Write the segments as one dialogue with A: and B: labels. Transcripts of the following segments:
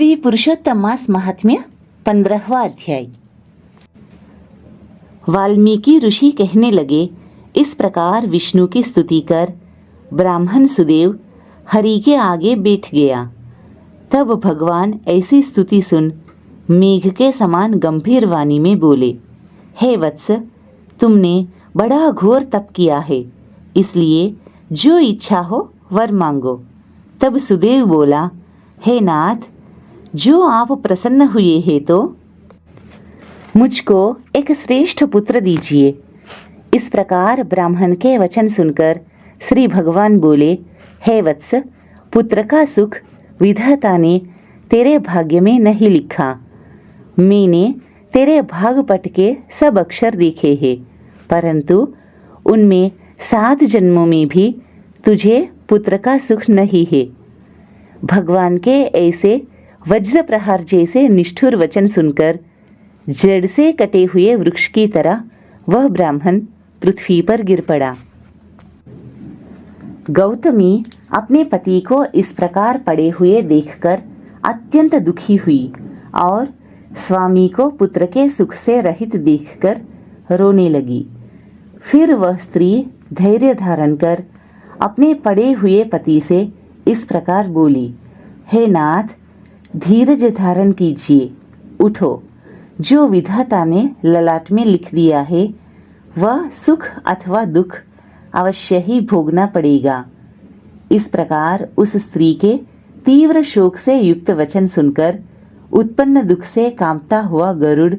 A: श्री पुरुषोत्तम मास महात्म्य 15वां अध्याय। वाल्मीकि ऋषि कहने लगे, इस प्रकार विष्णु की स्तुति कर ब्राह्मण सुदेव हरि के आगे बैठ गया। तब भगवान ऐसी स्तुति सुन मेघ के समान गंभीर वाणी में बोले, हे वत्स, तुमने बड़ा घोर तप किया है, इसलिए जो इच्छा हो वर मांगो। तब सुदेव बोला, हे नाथ, जो आप प्रसन्न हुए हैं तो मुझको एक श्रेष्ठ पुत्र दीजिए। इस प्रकार ब्राह्मण के वचन सुनकर श्री भगवान बोले, हे वत्स, पुत्र का सुख विधाता ने तेरे भाग्य में नहीं लिखा। मैंने तेरे भागपट के सब अक्षर देखे हैं, परंतु उनमें 7 जन्मों में भी तुझे पुत्र का सुख नहीं है। भगवान के ऐसे वज्र प्रहार जैसे निष्ठुर वचन सुनकर जड़ से कटे हुए वृक्ष की तरह वह ब्राह्मण पृथ्वी पर गिर पड़ा। गौतमी अपने पति को इस प्रकार पड़े हुए देखकर अत्यंत दुखी हुई और स्वामी को पुत्र के सुख से रहित देखकर रोने लगी। फिर वह स्त्री धैर्य धारण कर अपने पड़े हुए पति से इस प्रकार बोली, हे नाथ, धीरज धारण कीजिए, उठो। जो विधाता ने ललाट में लिख दिया है वह सुख अथवा दुख अवश्य ही भोगना पड़ेगा। इस प्रकार उस स्त्री के तीव्र शोक से युक्त वचन सुनकर उत्पन्न दुख से कांपता हुआ गरुड़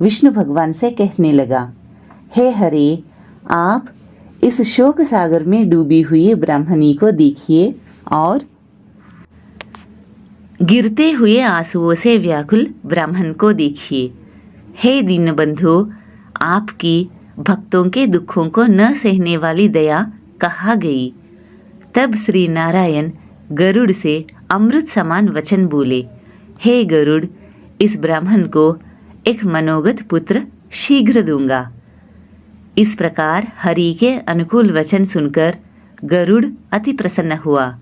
A: विष्णु भगवान से कहने लगा, हे हरे, आप इस शोक सागर में डूबी हुई ब्राह्मणी को देखिए और गिरते हुए आंसुओं से व्याकुल ब्राह्मण को देखिए। हे दीनबंधु, आपकी भक्तों के दुखों को न सहने वाली दया कहाँ गई। तब श्री नारायण गरुड़ से अमृत समान वचन बोले, हे गरुड़, इस ब्राह्मण को एक मनोगत पुत्र शीघ्र दूंगा। इस प्रकार हरि के अनुकूल वचन सुनकर गरुड़ अति प्रसन्न हुआ।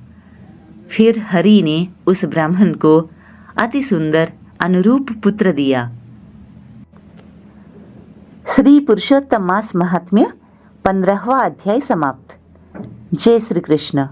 A: फिर हरि ने उस ब्राह्मण को अति सुंदर अनुरूप पुत्र दिया। श्री पुरुषोत्तम मास महात्म्य 15वां अध्याय समाप्त। जय श्री कृष्ण।